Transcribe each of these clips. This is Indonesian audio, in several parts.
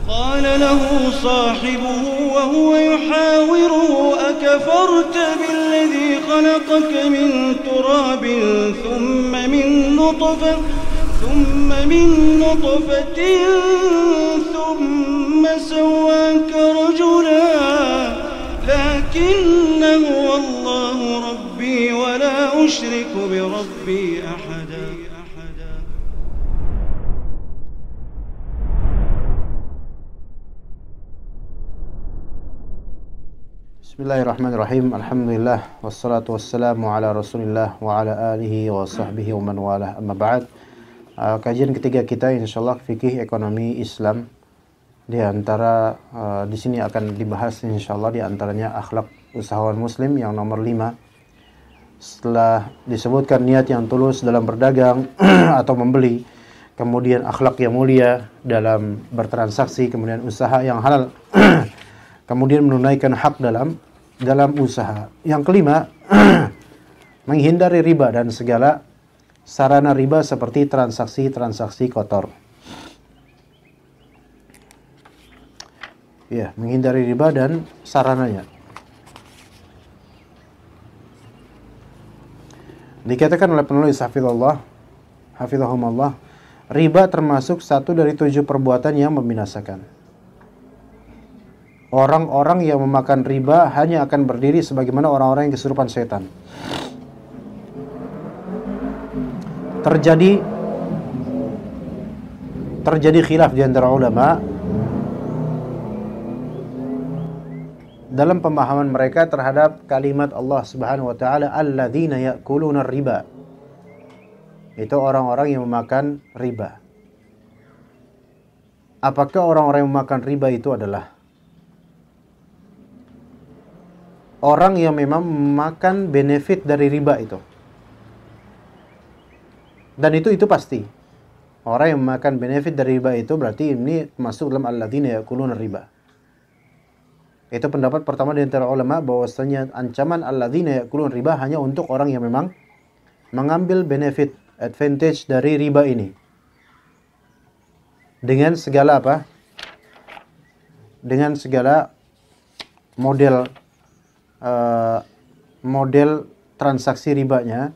قال له صاحبه وهو يحاوره أكفرت بالذي خلقك من تراب ثم من نطفة ثم سواك رجلا لكن هو الله ربي ولا أشرك بربي أحدا. Bismillahirrahmanirrahim. Alhamdulillah wassalatu wassalamu ala Rasulillah wa ala alihi wa sahbihi wa man walah. Amma ba'd. Kajian ketiga kita insyaallah fikih ekonomi Islam. Di antara di sini akan dibahas insyaallah di antaranya akhlak usahawan muslim yang nomor 5. Setelah disebutkan niat yang tulus dalam berdagang atau membeli, kemudian akhlak yang mulia dalam bertransaksi, kemudian usaha yang halal, kemudian menunaikan hak dalam usaha. Yang kelima, menghindari riba dan segala sarana riba seperti transaksi-transaksi kotor. Ya, menghindari riba dan sarananya. Dikatakan oleh penulis hafizahumullah, riba termasuk satu dari 7 perbuatan yang membinasakan. Orang-orang yang memakan riba hanya akan berdiri sebagaimana orang-orang yang kesurupan setan. Terjadi khilaf di antara ulama dalam pemahaman mereka terhadap kalimat Allah Subhanahu wa taala, alladzina ya'kuluna riba. Itu orang-orang yang memakan riba. Apakah orang-orang yang memakan riba itu adalah orang yang memang memakan benefit dari riba itu? Dan itu pasti. Orang yang memakan benefit dari riba itu berarti ini masuk dalam alladzina ya'kuluna riba. Itu pendapat pertama di antara ulama, bahwasanya ancaman alladzina ya'kuluna riba hanya untuk orang yang memang mengambil benefit, advantage dari riba ini. Dengan segala apa? Dengan segala model transaksi ribanya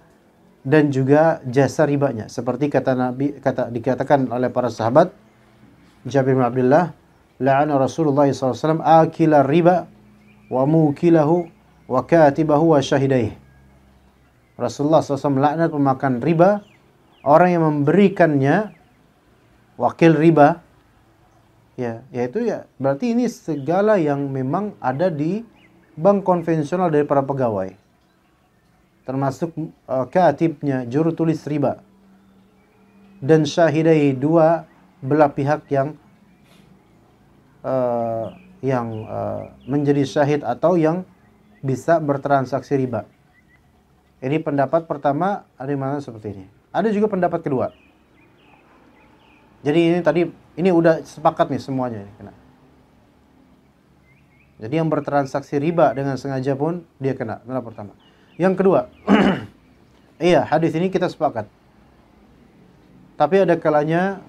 dan juga jasa ribanya, seperti dikatakan oleh para sahabat, Jabir bin Abdullah, la'ana Rasulullah SAW akila riba wa mukilahu wa katibahu wa syahidaihi. Rasulullah SAW melaknat pemakan riba, orang yang memberikannya, wakil riba, yaitu berarti ini segala yang memang ada di bank konvensional dari para pegawai, termasuk katibnya, juru tulis riba, dan syahidai, 2 belah pihak yang menjadi syahid atau yang bisa bertransaksi riba. Ini pendapat pertama, ada yang mana seperti ini. Ada juga pendapat kedua. Jadi ini udah sepakat nih semuanya ini kena. Jadi yang bertransaksi riba dengan sengaja pun dia kena. Pendapat pertama. Yang kedua, iya, hadis ini kita sepakat. Tapi ada kalanya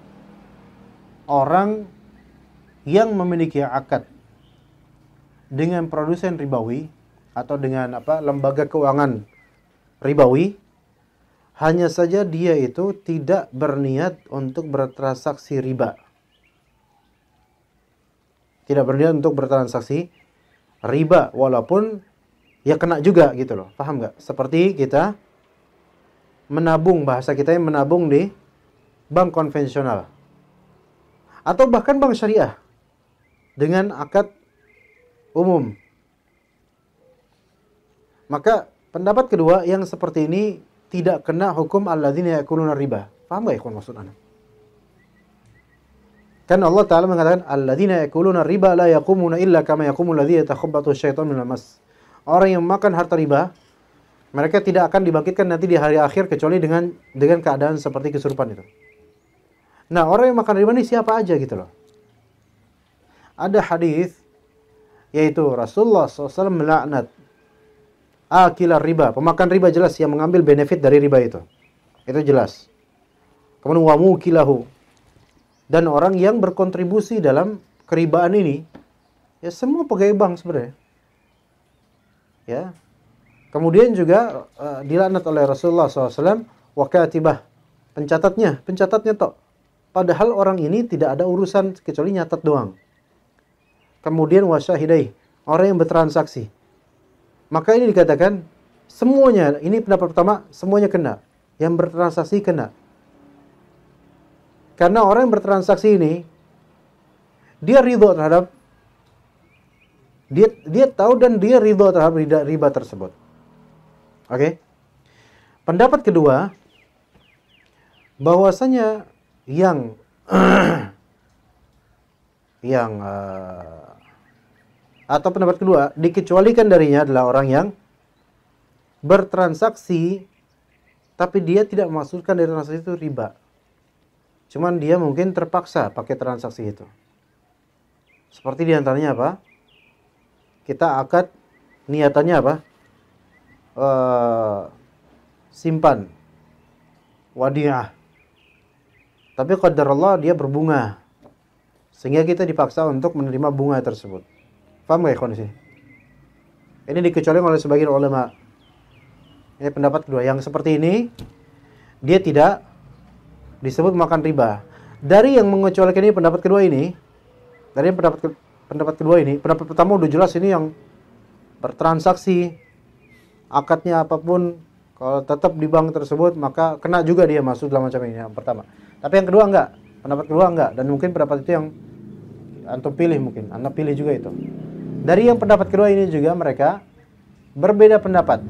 orang yang memiliki akad dengan produsen ribawi atau dengan lembaga keuangan ribawi, hanya saja dia itu tidak berniat untuk bertransaksi riba. Tidak berniat untuk bertransaksi riba, walaupun ya kena juga gitu loh. Paham nggak? Seperti kita menabung, bahasa kita yang menabung di bank konvensional atau bahkan bank syariah dengan akad umum. Maka pendapat kedua yang seperti ini tidak kena hukum alladzina ya'kuluna riba. Paham nggak ikhwan maksud anda? Kan Allah Ta'ala mengatakan alladzina ya'kuluna riba la yaqumuna illa kama yaqumul ladzi yatakhabbathu asyaitanu minal mas. Orang yang makan harta riba, mereka tidak akan dibangkitkan nanti di hari akhir kecuali dengan keadaan seperti kesurupan itu. Nah, orang yang makan riba ini siapa aja gitu loh. Ada hadis yaitu Rasulullah SAW melaknat akilar riba, pemakan riba, jelas yang mengambil benefit dari riba itu jelas. Kemudian wa mukilahu, dan orang yang berkontribusi dalam keribaan ini, ya semua pegawai bank sebenarnya. Ya. Kemudian juga dilaknat oleh Rasulullah SAW, wa katibah, pencatatnya tok. Padahal orang ini tidak ada urusan kecuali nyatat doang. Kemudian wasyahidai, orang yang bertransaksi. Maka ini dikatakan semuanya, ini pendapat pertama, semuanya kena. Yang bertransaksi kena. Karena orang yang bertransaksi ini dia ridho terhadap dia tahu dan dia ridho terhadap riba tersebut. Oke. Pendapat kedua, bahwasanya yang atau pendapat kedua, dikecualikan darinya adalah orang yang bertransaksi tapi dia tidak memaksudkan dari transaksi itu riba. Cuman dia mungkin terpaksa pakai transaksi itu. Seperti diantaranya apa? Kita akad, niatannya apa? Simpan, wadiah. Tapi qadarullah dia berbunga, sehingga kita dipaksa untuk menerima bunga tersebut. Paham gak ikhwan di sini? Ini dikecualikan oleh sebagian ulama. Ini pendapat kedua. Yang seperti ini dia tidak disebut makan riba. Dari yang mengecualikan ini pendapat kedua ini, dari pendapat kedua ini, pendapat pertama udah jelas ini yang bertransaksi, akadnya apapun, kalau tetap di bank tersebut maka kena juga dia masuk dalam macam ini, yang pertama. Tapi yang kedua enggak, pendapat kedua enggak, dan mungkin pendapat itu yang antum pilih, mungkin anda pilih juga itu. Dari yang pendapat kedua ini juga mereka berbeda pendapat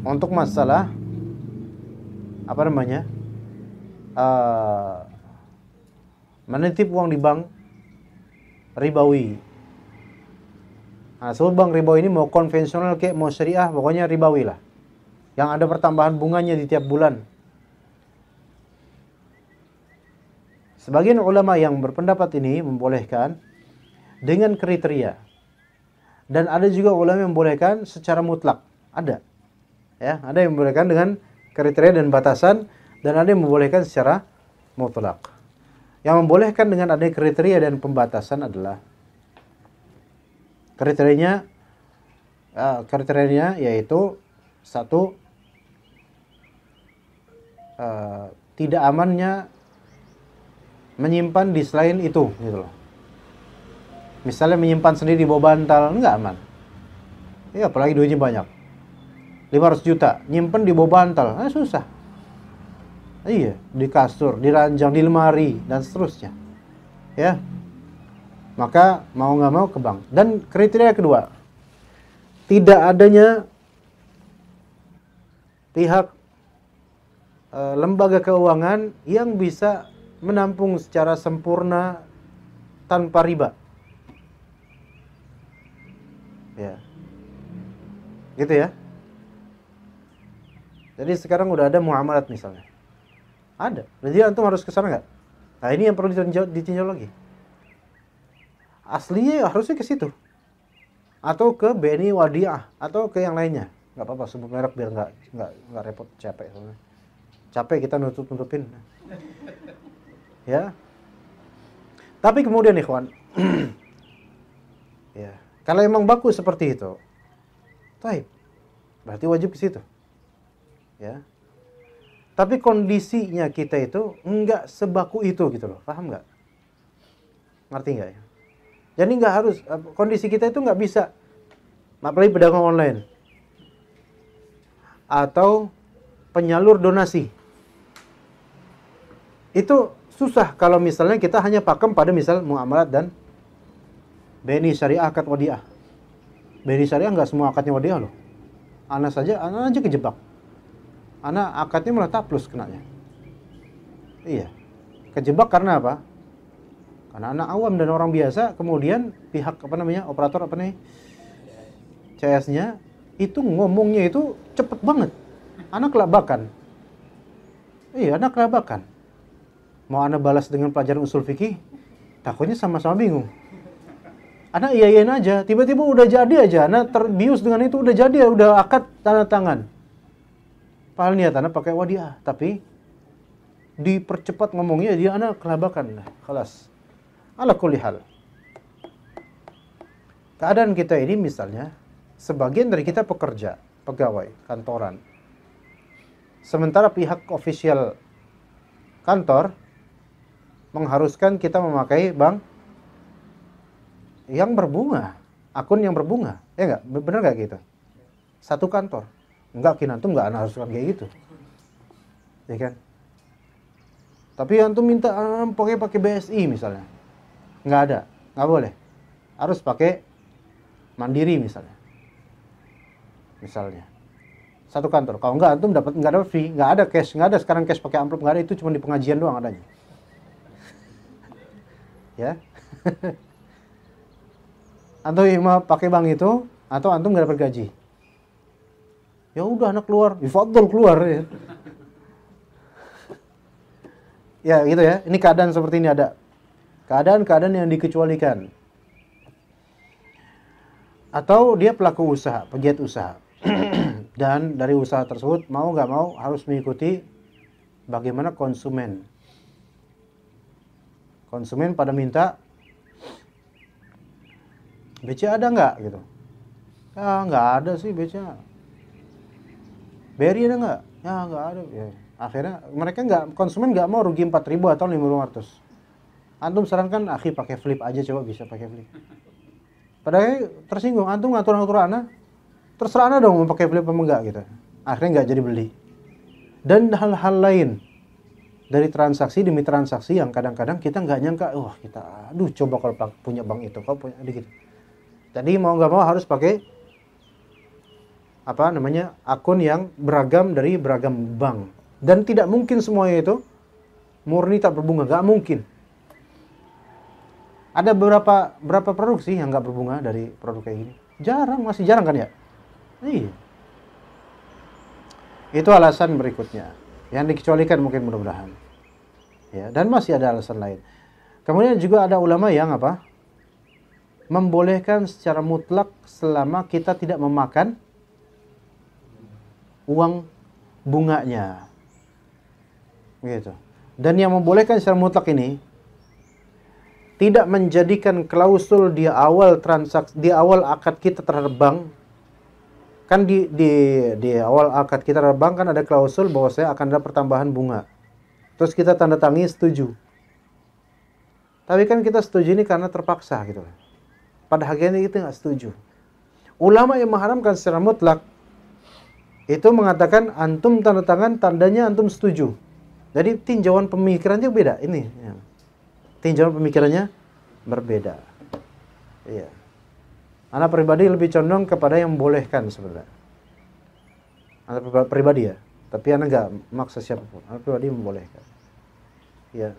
untuk masalah apa namanya, menitip uang di bank ribawi. Nah, sebut bank ribawi ini mau konvensional kayak mau syariah, pokoknya ribawi lah. Yang ada pertambahan bunganya di tiap bulan. Sebagian ulama yang berpendapat ini membolehkan dengan kriteria. Dan ada juga ulama yang membolehkan secara mutlak. Ada. Ya, ada yang membolehkan dengan kriteria dan batasan, dan ada yang membolehkan secara mutlak. Yang membolehkan dengan adanya kriteria dan pembatasan adalah kriterianya yaitu satu, tidak amannya menyimpan di selain itu, gitu loh. Misalnya menyimpan sendiri di bawah bantal, enggak aman. Ya, apalagi duitnya banyak. 500 juta, nyimpan di bawah bantal, susah. Iya, di kasur, di ranjang, di lemari, dan seterusnya. Ya. Maka mau nggak mau ke bank. Dan kriteria kedua, tidak adanya pihak lembaga keuangan yang bisa menampung secara sempurna tanpa riba. Ya. Gitu ya. Jadi sekarang udah ada muamalat misalnya. Ada. Jadi antum harus ke sana nggak? Nah, ini yang perlu ditinjau lagi. Aslinya harusnya ke situ. Atau ke BNI Wadiah atau ke yang lainnya. Nggak apa-apa sebut merek biar nggak repot, capek soalnya. Capek kita nutupin. Ya. Tapi kemudian ikhwan, ya, kalau emang baku seperti itu, baik, berarti wajib ke situ. Ya. Tapi kondisinya kita itu enggak sebaku itu gitu loh. Paham nggak? Ngerti nggak ya? Jadi nggak harus, kondisi kita itu nggak bisa, apalagi pedagang online atau penyalur donasi. Itu susah kalau misalnya kita hanya pakem pada misal muamalat dan BNI Syariah akad wadiah. BNI Syariah nggak semua akadnya wadiah loh. Anak aja kejebak. Anak akadnya malah taplus kenanya. Iya. Kejebak karena apa? Karena anak awam dan orang biasa, kemudian pihak operator CS-nya itu ngomongnya itu cepet banget. Anak kelabakan. Iya, anak kelabakan. Mau anak balas dengan pelajaran usul fikih, takutnya sama-sama bingung. Anak iyain aja, tiba-tiba udah jadi aja, anak terbius dengan itu udah jadi, udah akad tanda tangan. Padahal niat anak pakai wadiah, tapi dipercepat ngomongnya dia anak kelabakan lah, kelas. Ala kulli hal. Keadaan kita ini misalnya, sebagian dari kita pekerja, pegawai, kantoran. Sementara pihak ofisial kantor mengharuskan kita memakai bank yang berbunga, akun yang berbunga. Ya enggak? Benar enggak gitu? Satu kantor. Enggak, antum enggak haruskan kayak gitu. Ya kan? Tapi antum minta pakai BSI misalnya. Enggak ada, enggak boleh. Harus pakai Mandiri misalnya. Misalnya. Satu kantor. Kalau enggak antum enggak dapat fee, enggak ada cash, enggak ada sekarang cash pakai amplop, enggak ada, itu cuma di pengajian doang adanya. Ya. Antum mau pakai bank itu atau antum enggak dapat gaji. Ya udah anak keluar, ifadul keluar ya. Ya gitu ya. Ini keadaan seperti ini ada. Keadaan-keadaan yang dikecualikan. Atau dia pelaku usaha, pegiat usaha. Dan dari usaha tersebut mau nggak mau harus mengikuti bagaimana konsumen. Konsumen pada minta BCA ada nggak gitu. Ya nggak ada sih BCA. BRI ada nggak? Ya nggak ada. Ya. Akhirnya mereka konsumen nggak mau rugi 4.000 atau 5.500. Antum sarankan akhi pakai flip aja, coba bisa pakai flip. Padahal tersinggung, antum ngatur-ngatur ana, terserah ana dong mau pakai flip apa enggak gitu. Akhirnya nggak jadi beli. Dan hal-hal lain dari transaksi demi transaksi yang kadang-kadang kita nggak nyangka, wah kita, aduh coba kalau punya bank itu, kalau punya gitu. Jadi mau nggak mau harus pakai akun yang beragam dari beragam bank. Dan tidak mungkin semuanya itu murni tak berbunga, nggak mungkin. Ada berapa produk sih yang nggak berbunga dari produk kayak gini? Jarang, masih jarang kan ya? Iya. Itu alasan berikutnya yang dikecualikan mungkin mudah-mudahan. Ya, dan masih ada alasan lain. Kemudian juga ada ulama yang membolehkan secara mutlak selama kita tidak memakan uang bunganya. Gitu. Dan yang membolehkan secara mutlak ini tidak menjadikan klausul di awal transaksi, di awal akad kita terhadap bank. Kan di awal akad kita terhadap bank kan ada klausul bahwa saya akan ada pertambahan bunga. Terus kita tanda tangi setuju. Tapi kan kita setuju ini karena terpaksa gitu. Pada hakikatnya kita nggak setuju. Ulama yang mengharamkan secara mutlak itu mengatakan antum tanda tangan, tandanya antum setuju. Jadi tinjauan pemikirannya beda ini. Ya. Tinjauan pemikirannya berbeda. Iya. Anak pribadi lebih condong kepada yang membolehkan sebenarnya. Anak pribadi ya. Tapi anak nggak maksa siapapun. Anak pribadi membolehkan. Iya.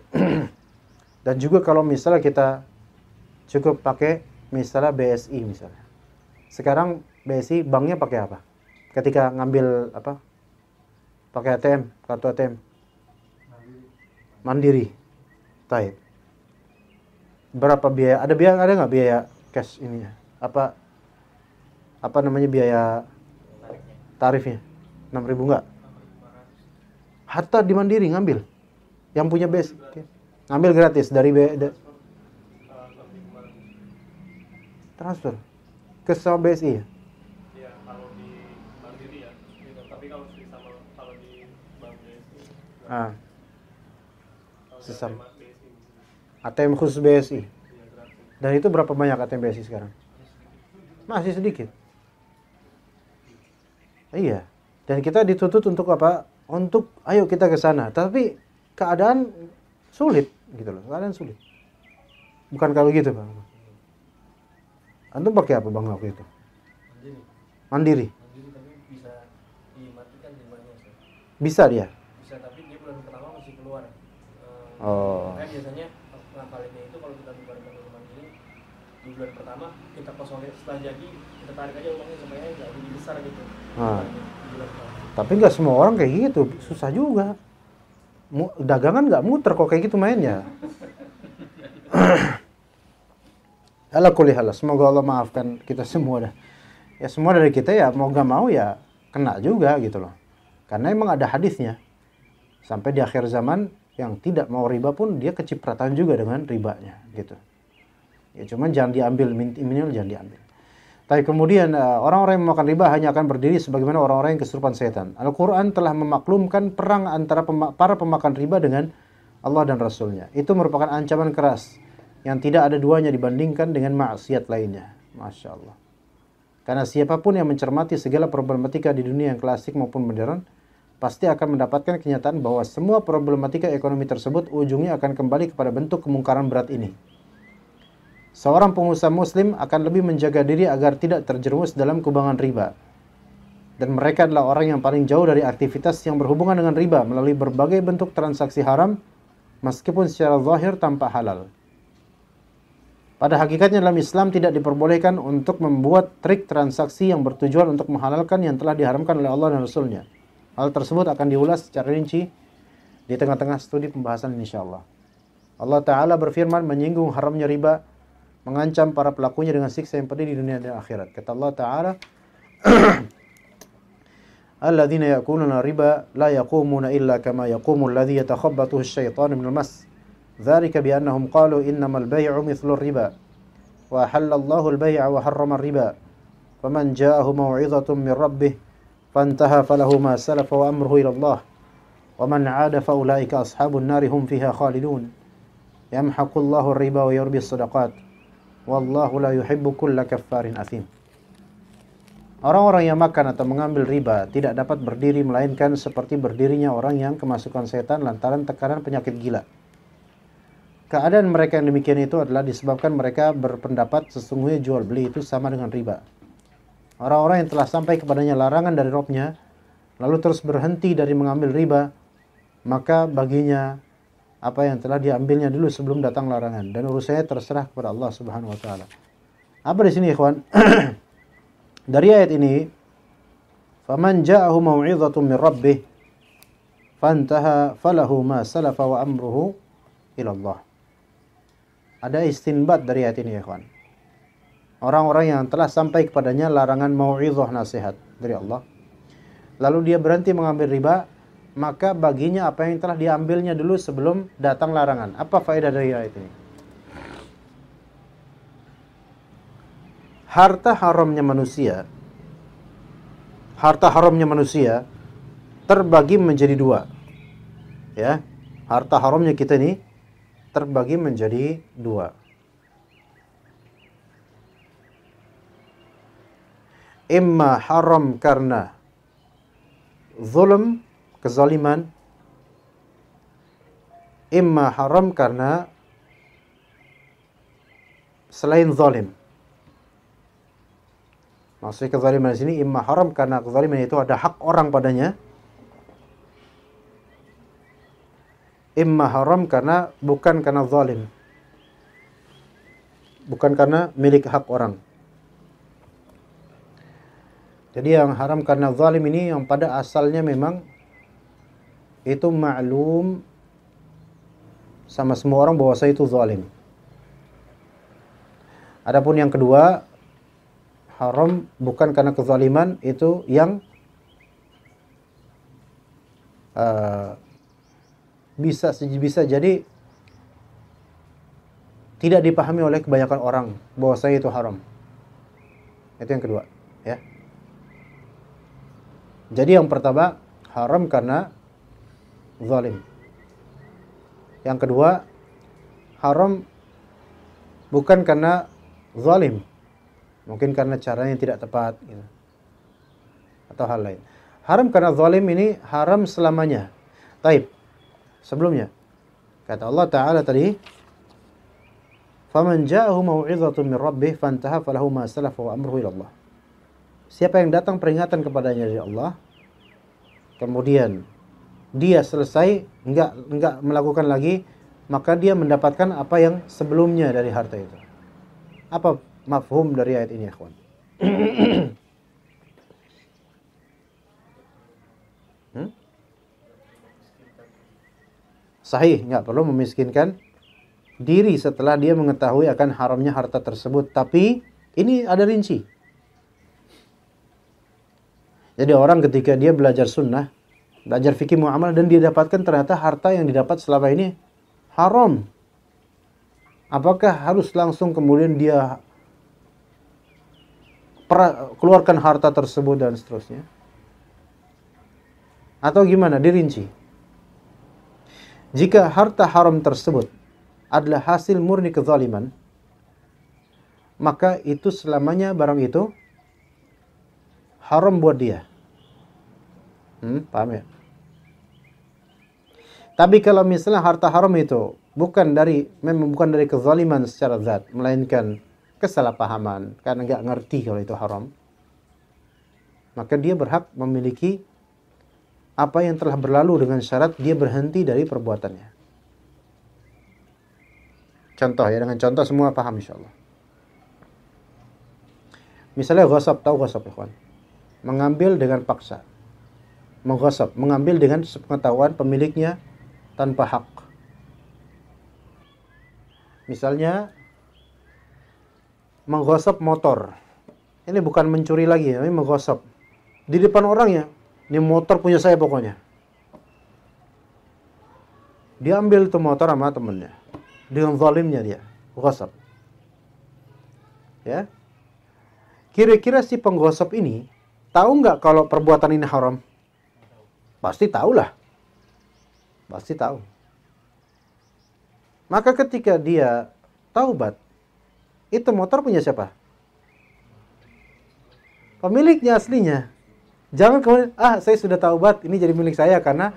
Dan juga kalau misalnya kita cukup pakai misalnya BSI misalnya. Sekarang BSI banknya pakai apa? Ketika ngambil pakai ATM, kartu ATM. Mandiri. Taib. Berapa biaya? Ada nggak biaya cash ininya? Apa namanya biaya tarifnya? 6.000 nggak? Hatta di Mandiri ngambil. Yang punya BSI ngambil gratis dari transfer ke sama BSI ya? Iya, kalau di Mandiri ya. Tapi kalau di bank BSI. Sesama ATM khusus BSI. Dan itu berapa banyak ATM BSI sekarang? Masih sedikit. Iya. Dan kita dituntut untuk apa? Untuk ayo kita ke sana. Tapi keadaan sulit gitu loh. Keadaan sulit. Bukan kalau gitu, Bang. Antum pakai apa Bang waktu itu? Mandiri. Mandiri tapi bisa dimatikan jumlahnya. Bisa dia? Bisa, tapi dia bulan pertama masih keluar. Makanya biasanya ngapalinnya itu kalau kita buka rekening Mandiri di bulan pertama kita kosongin, setelah jadi kita tarik aja uangnya supaya nggak lebih besar gitu. Tapi nggak semua orang kayak gitu, susah juga. Dagangan nggak muter kok kayak gitu mainnya. Ala kulli hal, semoga Allah maafkan kita semua dah. Ya semua dari kita ya mau nggak mau ya kena juga gitu loh. Karena emang ada hadisnya. Sampai di akhir zaman yang tidak mau riba pun dia kecipratan juga dengan ribanya gitu. Ya cuman jangan diambil, minimal jangan diambil. Tapi kemudian orang-orang yang memakan riba hanya akan berdiri sebagaimana orang-orang yang kesurupan setan. Al-Quran telah memaklumkan perang antara para pemakan riba dengan Allah dan Rasulnya. Itu merupakan ancaman keras yang tidak ada duanya dibandingkan dengan maksiat lainnya. Masya Allah. Karena siapapun yang mencermati segala problematika di dunia yang klasik maupun modern, pasti akan mendapatkan kenyataan bahwa semua problematika ekonomi tersebut ujungnya akan kembali kepada bentuk kemungkaran berat ini. Seorang pengusaha muslim akan lebih menjaga diri agar tidak terjerumus dalam kubangan riba. Dan mereka adalah orang yang paling jauh dari aktivitas yang berhubungan dengan riba melalui berbagai bentuk transaksi haram, meskipun secara zahir tanpa halal. Pada hakikatnya dalam Islam tidak diperbolehkan untuk membuat trik transaksi yang bertujuan untuk menghalalkan yang telah diharamkan oleh Allah dan Rasulnya. Hal tersebut akan diulas secara rinci di tengah-tengah studi pembahasan insyaallah. Allah Ta'ala berfirman menyinggung haramnya riba, mengancam para pelakunya dengan siksa yang pedih di dunia dan akhirat. Kata Allah Ta'ala, alladzina ya'kuluna riba la yaqumuna illa kama yaqumu alladhi yatakhabbathu asy-syaitanu minal mas. Dzalika bi annahum qalu innamal bay'u mithlu riba wa halallahu al-bay'a wa harrama riba. Faman ja'ahu maw'izatun min rabbih fantaha falahu ma salafa wa amruhu ila Allah wa man 'ada fa ulaika ashabun nari hum fiha khalidun. Yamhaqullahu ar-riba wa yurbi as-shadaqat. Wallahu la yuhibbu kulla kaffarin athim. Orang-orang yang makan atau mengambil riba tidak dapat berdiri melainkan seperti berdirinya orang yang kemasukan setan lantaran tekanan penyakit gila. Keadaan mereka yang demikian itu adalah disebabkan mereka berpendapat sesungguhnya jual beli itu sama dengan riba. Orang-orang yang telah sampai kepadanya larangan dari Rabb-nya lalu terus berhenti dari mengambil riba, maka baginya apa yang telah diambilnya dulu sebelum datang larangan, dan urusannya terserah kepada Allah Subhanahu wa taala. Apa di sini, ikhwan? Dari ayat ini, faman ja'ahu mau'izatun min rabbih fantaha falahu ma salafa wa amruhu ila Allah. Ada istinbat dari ayat ini, ikhwan. Orang-orang yang telah sampai kepadanya larangan mau'izah, nasihat dari Allah, lalu dia berhenti mengambil riba, maka baginya apa yang telah diambilnya dulu sebelum datang larangan. Apa faedah dari ayat ini? Harta haramnya manusia terbagi menjadi dua. Ya, harta haramnya kita ini terbagi menjadi dua. Imma haram karena zulm, kezaliman. Imma haram karena selain zalim. Maksudnya kezaliman di sini imma haram karena kezaliman itu ada hak orang padanya. Imma haram karena bukan karena zalim. Bukan karena milik hak orang. Jadi yang haram karena zalim ini yang pada asalnya memang itu maklum sama semua orang bahwa saya itu zalim. Adapun yang kedua, haram bukan karena kezaliman, itu yang bisa jadi tidak dipahami oleh kebanyakan orang bahwa saya itu haram. Itu yang kedua, ya. Jadi yang pertama haram karena zalim. Yang kedua haram bukan karena zalim, mungkin karena caranya tidak tepat gitu, atau hal lain. Haram karena zalim ini haram selamanya. Taib. Sebelumnya kata Allah Ta'ala tadi, faman ja'ahu mau'izatun min rabbih fantaha falahu ma salafa wa amruhu ila Allah. Siapa yang datang peringatan kepadanya dari Allah, kemudian dia selesai, enggak melakukan lagi, maka dia mendapatkan apa yang sebelumnya dari harta itu. Apa mafhum dari ayat ini, ikhwan? Sahih, enggak perlu memiskinkan diri setelah dia mengetahui akan haramnya harta tersebut. Tapi ini ada rinci. Jadi orang ketika dia belajar sunnah, belajar fikih muamalah, dan dia dapatkan ternyata harta yang didapat selama ini haram. Apakah harus langsung kemudian dia keluarkan harta tersebut dan seterusnya? Atau gimana? Dirinci. Jika harta haram tersebut adalah hasil murni kezaliman, maka itu selamanya barang itu haram buat dia. Paham ya? Tapi kalau misalnya harta haram itu memang bukan dari kezaliman secara zat, melainkan kesalahpahaman karena nggak ngerti kalau itu haram, maka dia berhak memiliki apa yang telah berlalu dengan syarat dia berhenti dari perbuatannya. Contoh ya, dengan contoh semua paham insyaallah. Misalnya ghasab, tahu ghasab ikhwan? Mengambil dengan paksa. Mengghasab, mengambil dengan sepengetahuan pemiliknya tanpa hak. Misalnya menggosok motor. Ini bukan mencuri lagi, ini menggosok. Di depan orangnya, ini motor punya saya pokoknya. Dia ambil itu motor sama temennya. Dengan zalimnya dia, gosok. Ya. Kira-kira si penggosok ini tahu nggak kalau perbuatan ini haram? Pasti tahulah. Pasti tahu. Maka ketika dia taubat, itu motor punya siapa? Pemiliknya aslinya. Jangan kemudian, saya sudah taubat, ini jadi milik saya karena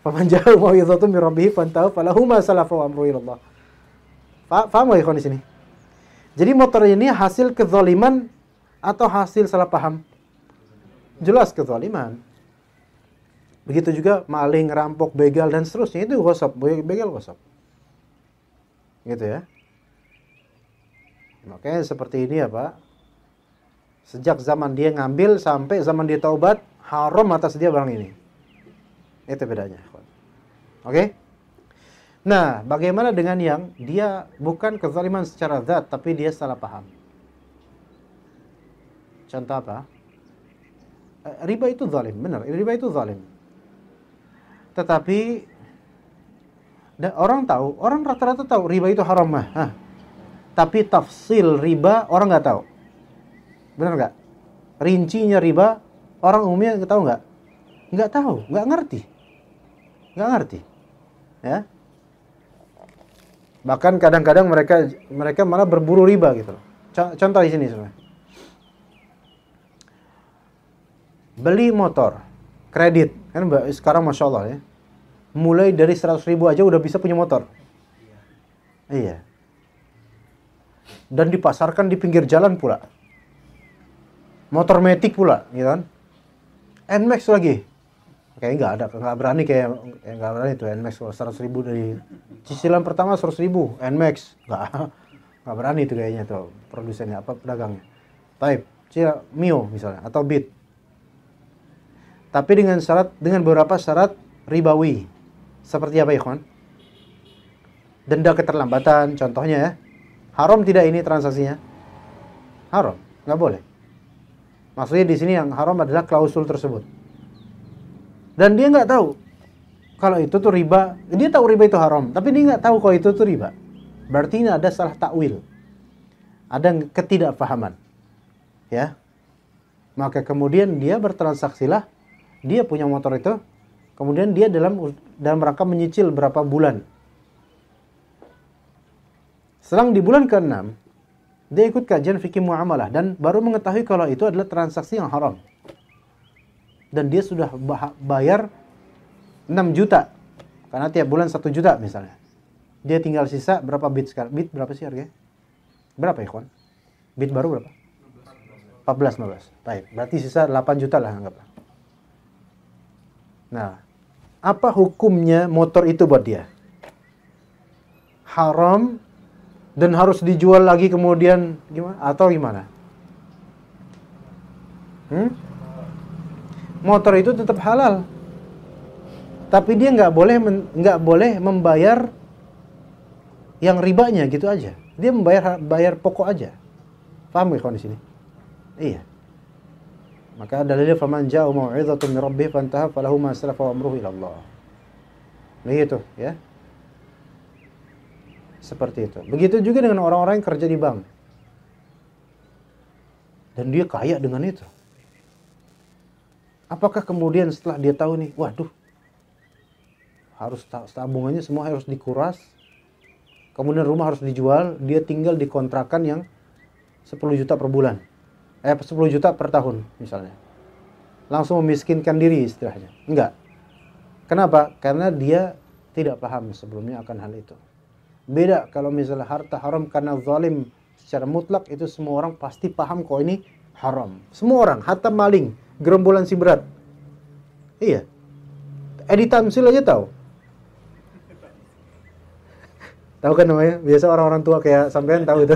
faman ja'ahu mau'izatun min rabbih fantahu falahu ma salafa wa amruhu ila Allah. Paham enggak ikhwan di sini? Jadi motor ini hasil kezaliman atau hasil salah paham? Jelas kezaliman. Begitu juga maling, rampok, begal dan seterusnya, itu ghasab, begal ghasab. Gitu ya. Makanya seperti ini ya Pak. Sejak zaman dia ngambil sampai zaman dia taubat, haram atas dia barang ini. Itu bedanya. Oke? Nah, bagaimana dengan yang dia bukan kezaliman secara zat, tapi dia salah paham? Contoh apa? Riba itu zalim, benar. Riba itu zalim. Tetapi orang tahu, orang rata-rata tahu riba itu haram mah. Tapi tafsil riba orang nggak tahu. Benar nggak? Rincinya riba orang umumnya tahu nggak? Nggak tahu, nggak ngerti. Nggak ngerti. Ya. Bahkan kadang-kadang mereka malah berburu riba gitu. Contoh di sini sebenarnya. Beli motor, kredit, kan sekarang Masya Allah ya. Mulai dari 100.000 aja udah bisa punya motor. Iya. Dan dipasarkan di pinggir jalan pula. Motor metik pula, gitu kan. NMAX lagi. Kayaknya nggak berani nggak berani tuh NMAX 100.000 dari cicilan pertama 100.000 NMAX. Nggak berani itu kayaknya tuh produsennya apa pedagangnya. Type, Mio misalnya atau Beat. Tapi dengan beberapa syarat ribawi. Seperti apa ikhwan? Denda keterlambatan contohnya ya. Haram tidak ini transaksinya? Haram, nggak boleh. Maksudnya di sini yang haram adalah klausul tersebut. Dan dia nggak tahu kalau itu tuh riba. Dia tahu riba itu haram, tapi dia nggak tahu kalau itu tuh riba. Berarti ini ada salah takwil, ada ketidakpahaman, ya. Maka kemudian dia bertransaksilah, dia punya motor itu, kemudian dia dalam rangka menyicil berapa bulan. Selang di bulan ke-6, dia ikut kajian fikih muamalah dan baru mengetahui kalau itu adalah transaksi yang haram. Dan dia sudah bayar 6 juta. Karena tiap bulan 1 juta misalnya. Dia tinggal sisa berapa bit sekarang? Bit berapa sih harganya? Berapa ya, kawan? Bit baru berapa? 15. Baik, berarti sisa 8 juta lah anggaplah. Nah, apa hukumnya motor itu buat dia? Haram dan harus dijual lagi kemudian gimana? Atau gimana? Motor itu tetap halal, tapi dia nggak boleh membayar yang ribanya gitu aja. Dia bayar pokok aja. Paham nggak kawan di sini? Iya. Maka dalilnya faman ja'u mau'izatun min rabbih fantaha falahu ma salafa wa amruhu ila Allah. Begitu ya. Seperti itu. Begitu juga dengan orang-orang yang kerja di bank. Dan dia kaya dengan itu. Apakah kemudian setelah dia tahu nih, waduh, harus tabungannya semua harus dikuras, kemudian rumah harus dijual, dia tinggal di kontrakan yang 10 juta per bulan, 10 juta per tahun misalnya, langsung memiskinkan diri istilahnya. Enggak. Kenapa? Karena dia tidak paham sebelumnya akan hal itu. Beda kalau misalnya harta haram karena zalim secara mutlak, itu semua orang pasti paham kok ini haram. Semua orang, hatta maling, gerombolan si berat. Iya. Edi Tamsil aja tahu. Tahu kan namanya? Biasa orang-orang tua kayak sampean tahu itu.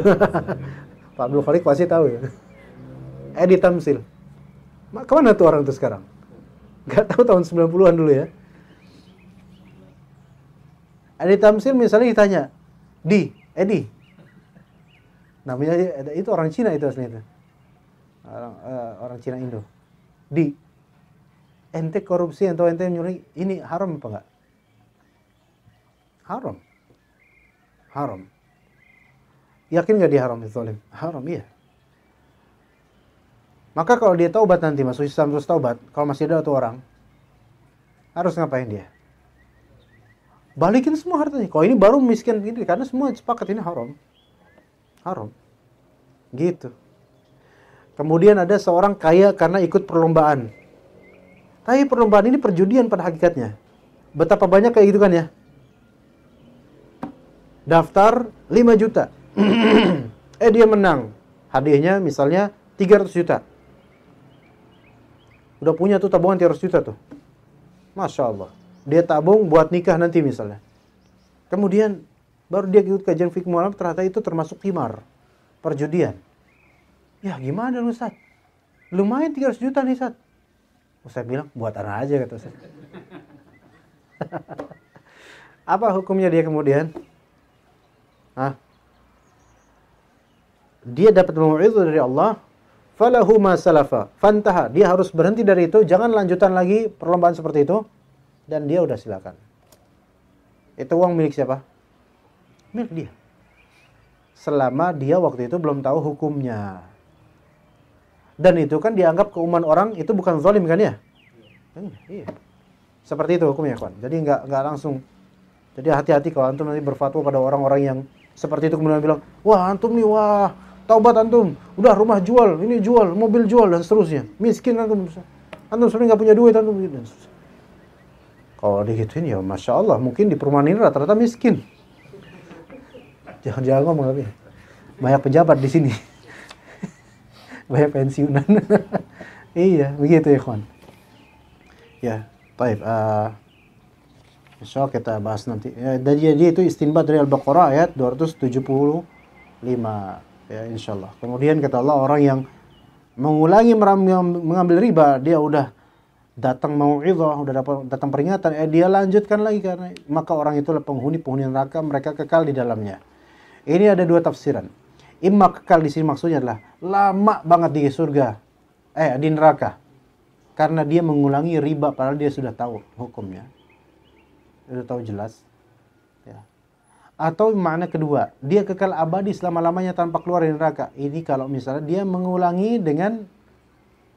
Pak Abdul Khalik pasti tahu ya. Edi Tamsil. Kemana tuh orang itu sekarang? Gak tahu, tahun 90-an dulu ya. Edi Tamsil misalnya ditanya, Edi. Namanya itu orang Cina itu aslinya. Orang Cina Indo. Ente korupsi atau ente nyuri, ini haram apa enggak? Haram. Yakin nggak dia haram itu zalim? Haram, iya. Maka kalau dia taubat nanti masuk Islam terus taubat, kalau masih ada satu orang, harus ngapain dia? Balikin semua hartanya. Kalau ini baru miskin gini, karena semua sepakat ini haram. Gitu. Kemudian ada seorang kaya karena ikut perlombaan. Tapi perlombaan ini perjudian pada hakikatnya. Betapa banyak kayak gitu kan ya. Daftar 5 juta. Dia menang. Hadiahnya misalnya 300 juta. Udah punya tuh tabungan 300 juta tuh. Masya Allah. Dia tabung buat nikah nanti misalnya. Kemudian baru dia ikut kajian fikih muamalah, ternyata itu termasuk qimar, perjudian. Ya gimana Ustaz? Lumayan 300 juta nih Ustaz. Ustaz bilang, buat anak aja kata Ustaz. Apa hukumnya dia kemudian? Dia dapat mau'izah dari Allah, falahu ma salafa, fantaha. Dia harus berhenti dari itu, jangan lanjutan lagi perlombaan seperti itu, dan dia udah silakan. Itu uang milik siapa? Milik dia. Selama dia waktu itu belum tahu hukumnya. Dan itu kan dianggap keumuman orang itu bukan zalim kan ya? Iya. Seperti itu hukumnya kawan. Jadi enggak langsung. Jadi hati-hati kalau antum nanti berfatwa pada orang-orang yang seperti itu kemudian bilang, wah antum nih, wah taubat antum, udah rumah jual, ini jual, mobil jual dan seterusnya. Miskin antum sebenarnya nggak punya duit antum gitu. Kalau digituin ya masya Allah, mungkin di perumahan ini rata-rata miskin. Jangan ngomong tapi banyak pejabat di sini, banyak pensiunan. Iya, begitu ya kawan. Ya, baik. Insya Allah kita bahas nanti. Ya, jadi itu istinbat dari Al-Baqarah ayat 275. Ya, insya Allah. Kemudian kata Allah, orang yang mengulangi mengambil riba, dia udah datang mau'izah, udah datang peringatan, dia lanjutkan lagi karena maka orang itulah penghuni neraka, mereka kekal di dalamnya. Ini ada dua tafsiran. Imma kekal di sini maksudnya adalah lama banget di surga, di neraka, karena dia mengulangi riba padahal dia sudah tahu hukumnya, sudah tahu jelas. Ya. Atau makna kedua, dia kekal abadi selama-lamanya tanpa keluar dari neraka. Ini kalau misalnya dia mengulangi dengan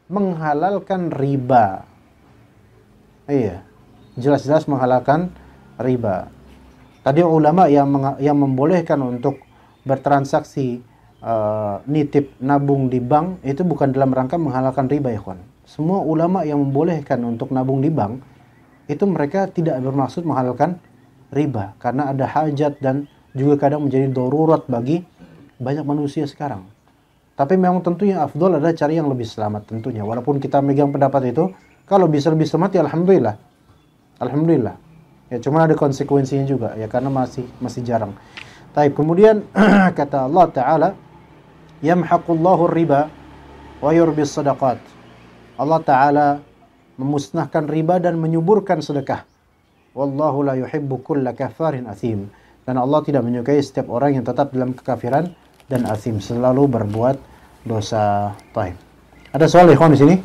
menghalalkan riba. Iya, jelas-jelas menghalalkan riba. Tadi ulama yang membolehkan untuk bertransaksi nitip nabung di bank itu bukan dalam rangka menghalalkan riba ya kawan. Semua ulama yang membolehkan untuk nabung di bank itu mereka tidak bermaksud menghalalkan riba, karena ada hajat dan juga kadang menjadi darurat bagi banyak manusia sekarang. Tapi memang tentu yang afdol adalah cari yang lebih selamat tentunya. Walaupun kita megang pendapat itu, kalau bisa lebih selamat ya alhamdulillah. Alhamdulillah. Ya cuma ada konsekuensinya juga ya, karena masih jarang. Taib, kemudian kata Allah Ta'ala, yamhaqullahu riba wa yurbis sadaqat. Allah Ta'ala memusnahkan riba dan menyuburkan sedekah. Wallahu la yuhibbu kulla kafarin athim. Dan Allah tidak menyukai setiap orang yang tetap dalam kekafiran dan athim, selalu berbuat dosa. Taib. Ada soal ikhwan di sini?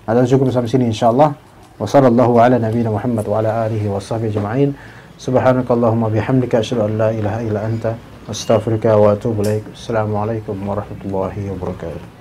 Ada cukup sampai sini insyaallah. Wa sallallahu ala nabiyyina Muhammad wa ala alihi wa sahbihi ajma'in. Subhanakallahumma bihamdika asyhadu an la ilaha illa anta astaghfiruka wa atubu ilaik. Assalamualaikum warahmatullahi wabarakatuh.